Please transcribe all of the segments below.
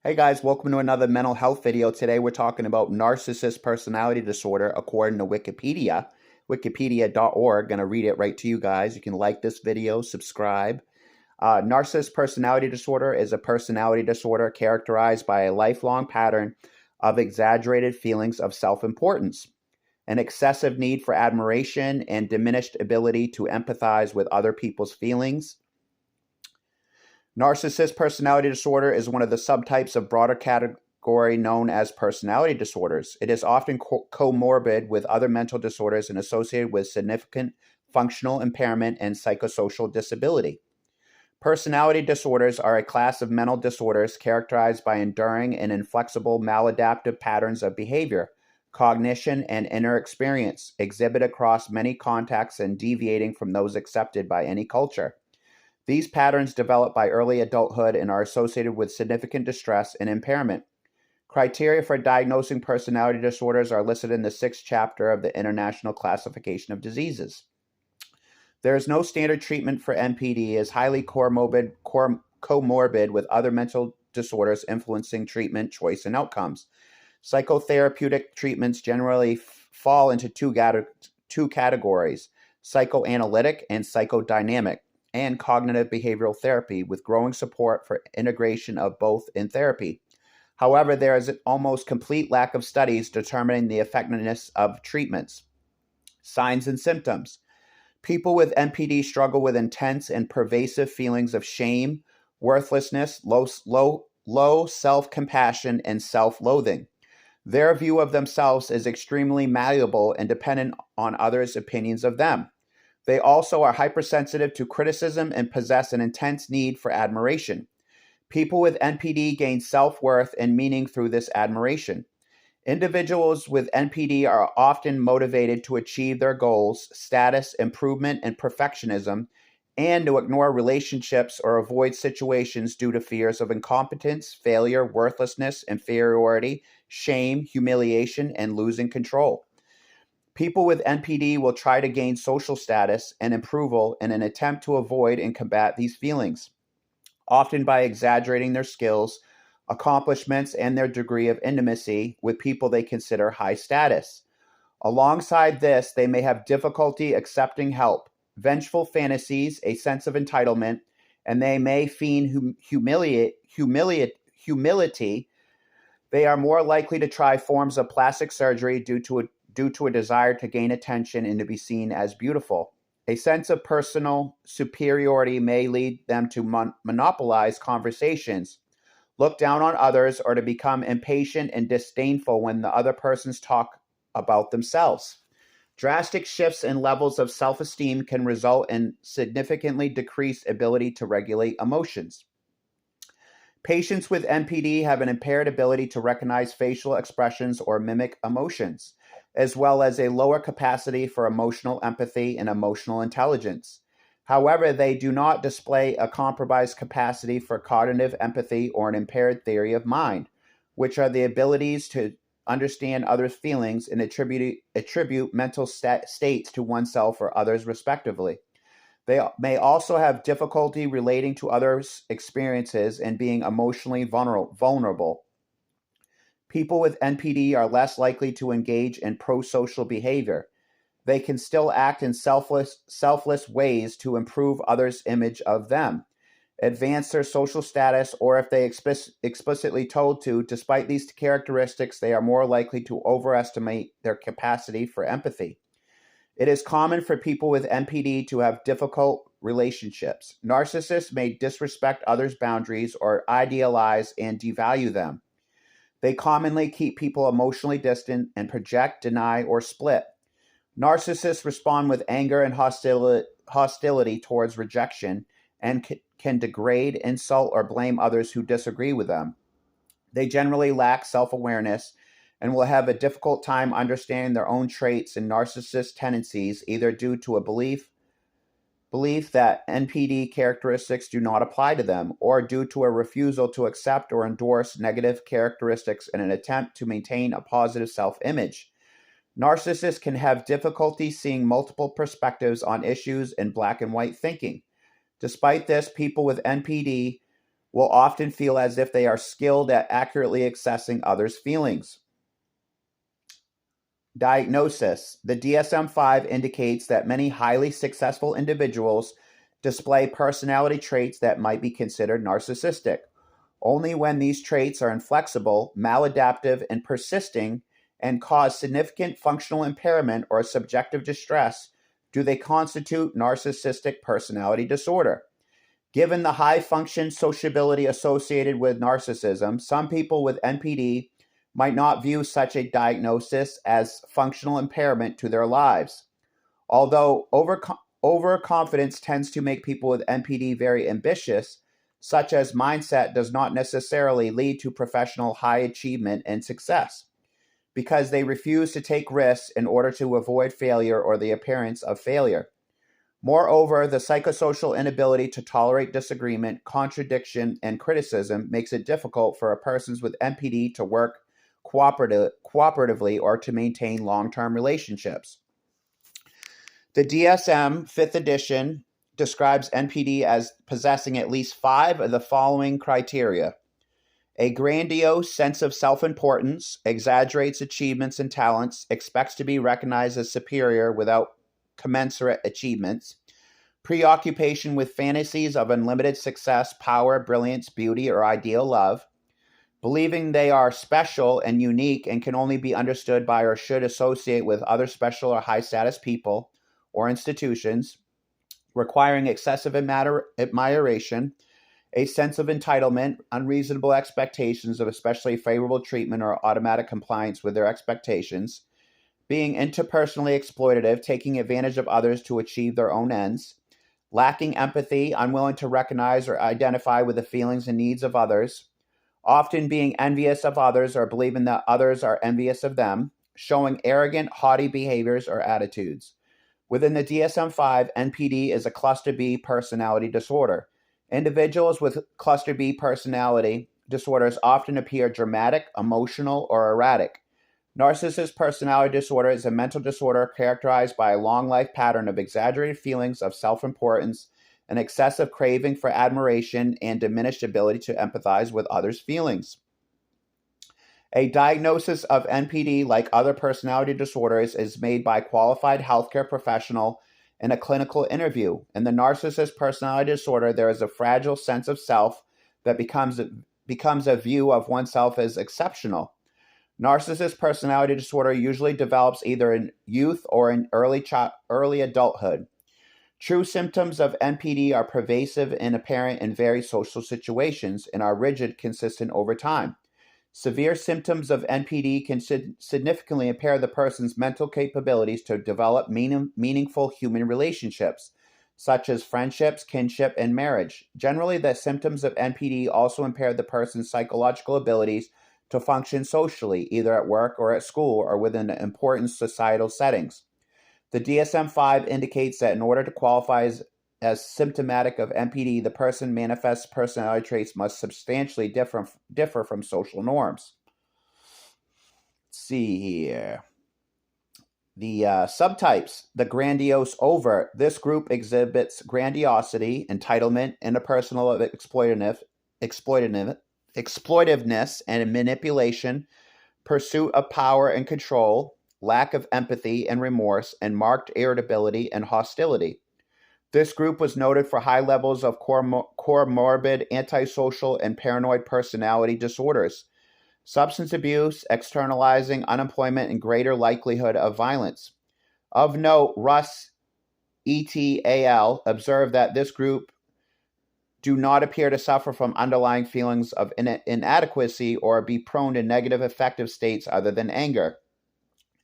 Hey guys, welcome to another mental health video. Today we're talking about narcissist personality disorder according to Wikipedia, wikipedia.org. Going to read it right to you guys. You can like this video, subscribe. Narcissist personality disorder is a personality disorder characterized by a lifelong pattern of exaggerated feelings of self-importance, an excessive need for admiration, and diminished ability to empathize with other people's feelings. Narcissist personality disorder is one of the subtypes of broader category known as personality disorders. It is often comorbid with other mental disorders and associated with significant functional impairment and psychosocial disability. Personality disorders are a class of mental disorders characterized by enduring and inflexible maladaptive patterns of behavior, cognition, and inner experience, exhibited across many contexts and deviating from those accepted by any culture. These patterns develop by early adulthood and are associated with significant distress and impairment. Criteria for diagnosing personality disorders are listed in the 6th chapter of the International Classification of Diseases. There is no standard treatment for NPD, as highly comorbid with other mental disorders influencing treatment choice and outcomes. Psychotherapeutic treatments generally fall into two categories: psychoanalytic and psychodynamic, and cognitive behavioral therapy, with growing support for integration of both in therapy. However, there is an almost complete lack of studies determining the effectiveness of treatments. Signs and symptoms. People with NPD struggle with intense and pervasive feelings of shame, worthlessness, low self-compassion, and self-loathing. Their view of themselves is extremely malleable and dependent on others' opinions of them. They also are hypersensitive to criticism and possess an intense need for admiration. People with NPD gain self-worth and meaning through this admiration. Individuals with NPD are often motivated to achieve their goals, status, improvement, and perfectionism, and to ignore relationships or avoid situations due to fears of incompetence, failure, worthlessness, inferiority, shame, humiliation, and losing control. People with NPD will try to gain social status and approval in an attempt to avoid and combat these feelings, often by exaggerating their skills, accomplishments, and their degree of intimacy with people they consider high status. Alongside this, they may have difficulty accepting help, vengeful fantasies, a sense of entitlement, and they may feign humility. They are more likely to try forms of plastic surgery due to a desire to gain attention and to be seen as beautiful. A sense of personal superiority may lead them to monopolize conversations, look down on others, or to become impatient and disdainful when the other persons talk about themselves. Drastic shifts in levels of self-esteem can result in significantly decreased ability to regulate emotions. Patients with NPD have an impaired ability to recognize facial expressions or mimic emotions, as well as a lower capacity for emotional empathy and emotional intelligence. However, they do not display a compromised capacity for cognitive empathy or an impaired theory of mind, which are the abilities to understand others' feelings and attribute mental states to oneself or others respectively. They may also have difficulty relating to others' experiences and being emotionally vulnerable. People with NPD are less likely to engage in pro-social behavior. They can still act in selfless ways to improve others' image of them, advance their social status, or if they explicitly told to. Despite these characteristics, they are more likely to overestimate their capacity for empathy. It is common for people with NPD to have difficult relationships. Narcissists may disrespect others' boundaries or idealize and devalue them. They commonly keep people emotionally distant and project, deny, or split. Narcissists respond with anger and hostility towards rejection and can degrade, insult, or blame others who disagree with them. They generally lack self-awareness and will have a difficult time understanding their own traits and narcissist tendencies, either due to a belief that NPD characteristics do not apply to them, or due to a refusal to accept or endorse negative characteristics in an attempt to maintain a positive self-image. Narcissists can have difficulty seeing multiple perspectives on issues in black and white thinking. Despite this, people with NPD will often feel as if they are skilled at accurately assessing others' feelings. Diagnosis. The DSM-5 indicates that many highly successful individuals display personality traits that might be considered narcissistic. Only when these traits are inflexible, maladaptive, and persisting and cause significant functional impairment or subjective distress do they constitute narcissistic personality disorder. Given the high function sociability associated with narcissism, some people with NPD might not view such a diagnosis as functional impairment to their lives. Although overconfidence tends to make people with NPD very ambitious, such as mindset does not necessarily lead to professional high achievement and success, because they refuse to take risks in order to avoid failure or the appearance of failure. Moreover, the psychosocial inability to tolerate disagreement, contradiction, and criticism makes it difficult for a person with NPD to work cooperatively or to maintain long-term relationships. The DSM 5th edition describes NPD as possessing at least 5 of the following criteria: a grandiose sense of self-importance, exaggerates achievements and talents, expects to be recognized as superior without commensurate achievements, preoccupation with fantasies of unlimited success, power, brilliance, beauty, or ideal love, believing they are special and unique and can only be understood by or should associate with other special or high-status people or institutions, requiring excessive admiration, a sense of entitlement, unreasonable expectations of especially favorable treatment or automatic compliance with their expectations, being interpersonally exploitative, taking advantage of others to achieve their own ends, lacking empathy, unwilling to recognize or identify with the feelings and needs of others, often being envious of others or believing that others are envious of them, showing arrogant, haughty behaviors or attitudes. Within the DSM-5, NPD is a cluster B personality disorder. Individuals with cluster B personality disorders often appear dramatic, emotional, or erratic. Narcissist personality disorder is a mental disorder characterized by a long life pattern of exaggerated feelings of self-importance, an excessive craving for admiration, and diminished ability to empathize with others' feelings. A diagnosis of NPD, like other personality disorders, is made by a qualified healthcare professional in a clinical interview. In the narcissist personality disorder, there is a fragile sense of self that becomes a view of oneself as exceptional. Narcissist personality disorder usually develops either in youth or in early adulthood. True symptoms of NPD are pervasive and apparent in various social situations and are rigid, consistent over time. Severe symptoms of NPD can significantly impair the person's mental capabilities to develop meaningful human relationships, such as friendships, kinship, and marriage. Generally, the symptoms of NPD also impair the person's psychological abilities to function socially, either at work or at school or within important societal settings. The DSM-5 indicates that in order to qualify as symptomatic of NPD, the person manifests personality traits must substantially differ from social norms. Let's see here. The subtypes, the grandiose overt. This group exhibits grandiosity, entitlement, interpersonal exploitiveness and manipulation, pursuit of power and control, lack of empathy and remorse, and marked irritability and hostility. This group was noted for high levels of comorbid, antisocial, and paranoid personality disorders, substance abuse, externalizing unemployment, and greater likelihood of violence. Of note, Russ et al. Observed that this group do not appear to suffer from underlying feelings of inadequacy or be prone to negative affective states other than anger.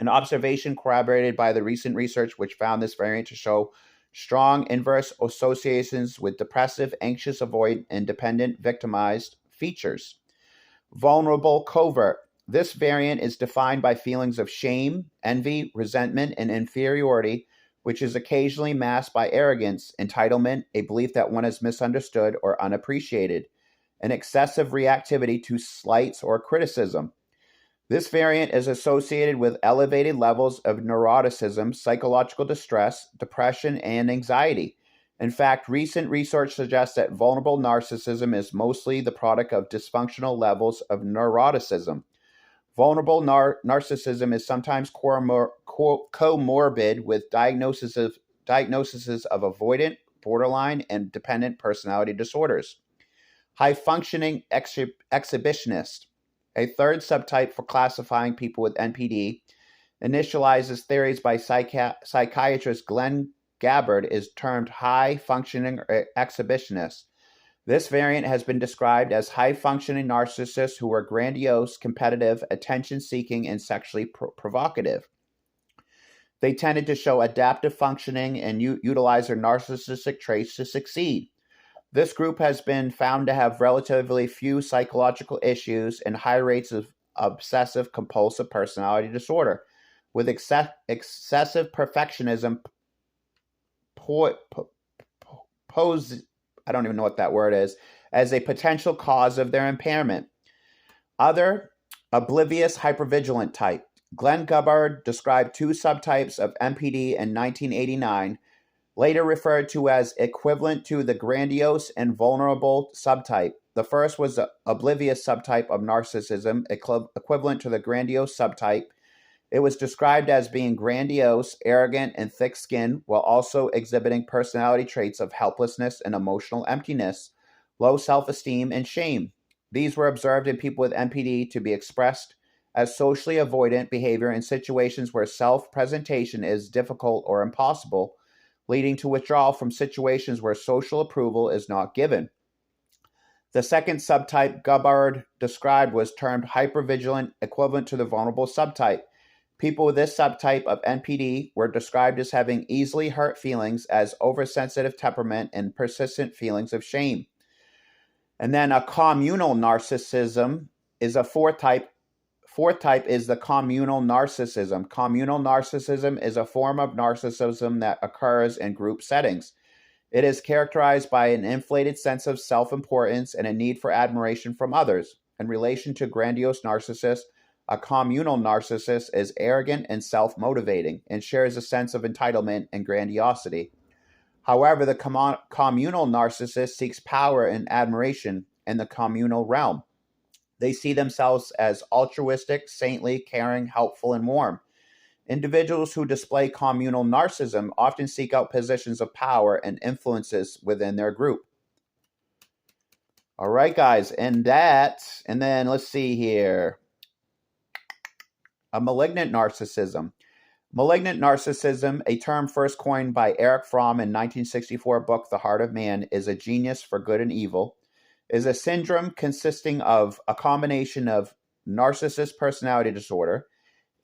An observation corroborated by the recent research which found this variant to show strong inverse associations with depressive, anxious, avoidant, and dependent victimized features. Vulnerable covert. This variant is defined by feelings of shame, envy, resentment, and inferiority, which is occasionally masked by arrogance, entitlement, a belief that one is misunderstood or unappreciated, and excessive reactivity to slights or criticism. This variant is associated with elevated levels of neuroticism, psychological distress, depression, and anxiety. In fact, recent research suggests that vulnerable narcissism is mostly the product of dysfunctional levels of neuroticism. Vulnerable narcissism is sometimes comorbid with diagnoses of avoidant, borderline, and dependent personality disorders. High-functioning exhibitionist, a third subtype for classifying people with NPD, initializes theories by psychiatrist Glenn Gabbard, is termed high-functioning exhibitionist. This variant has been described as high-functioning narcissists who are grandiose, competitive, attention-seeking, and sexually provocative. They tended to show adaptive functioning and utilize their narcissistic traits to succeed. This group has been found to have relatively few psychological issues and high rates of obsessive-compulsive personality disorder, with excessive perfectionism I don't even know what that word is, as a potential cause of their impairment. Other, oblivious hypervigilant type. Glenn Gabbard described two subtypes of NPD in 1989, later referred to as equivalent to the grandiose and vulnerable subtype. The first was the oblivious subtype of narcissism, equivalent to the grandiose subtype. It was described as being grandiose, arrogant, and thick-skinned, while also exhibiting personality traits of helplessness and emotional emptiness, low self-esteem, and shame. These were observed in people with NPD to be expressed as socially avoidant behavior in situations where self-presentation is difficult or impossible, leading to withdrawal from situations where social approval is not given. The second subtype Gabbard described was termed hypervigilant, equivalent to the vulnerable subtype. People with this subtype of NPD were described as having easily hurt feelings, as oversensitive temperament, and persistent feelings of shame. And then a communal narcissism is a fourth type. Fourth type is the communal narcissism. Communal narcissism is a form of narcissism that occurs in group settings. It is characterized by an inflated sense of self-importance and a need for admiration from others. In relation to grandiose narcissists, a communal narcissist is arrogant and self-motivating and shares a sense of entitlement and grandiosity. However, the communal narcissist seeks power and admiration in the communal realm. They see themselves as altruistic, saintly, caring, helpful, and warm. Individuals who display communal narcissism often seek out positions of power and influences within their group. All right, guys, and then let's see here. A malignant narcissism. Malignant narcissism, a term first coined by Erich Fromm in 1964 book The Heart of Man is a Genius for Good and Evil, is a syndrome consisting of a combination of narcissist personality disorder,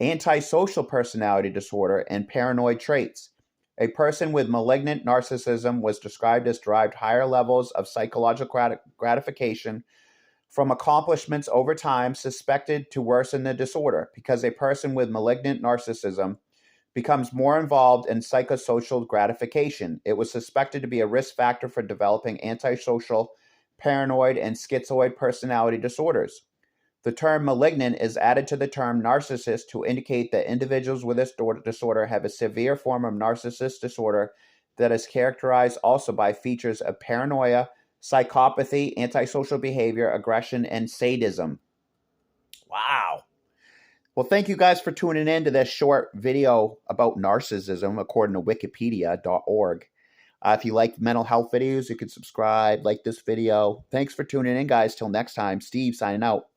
antisocial personality disorder, and paranoid traits. A person with malignant narcissism was described as derived higher levels of psychological gratification from accomplishments over time, suspected to worsen the disorder, because a person with malignant narcissism becomes more involved in psychosocial gratification. It was suspected to be a risk factor for developing antisocial, paranoid, and schizoid personality disorders. The term malignant is added to the term narcissist to indicate that individuals with this disorder have a severe form of narcissist disorder that is characterized also by features of paranoia, psychopathy, antisocial behavior, aggression, and sadism. Wow. Well, thank you guys for tuning in to this short video about narcissism according to wikipedia.org. If you like mental health videos, you can subscribe, like this video. Thanks for tuning in, guys. Till next time, Steve signing out.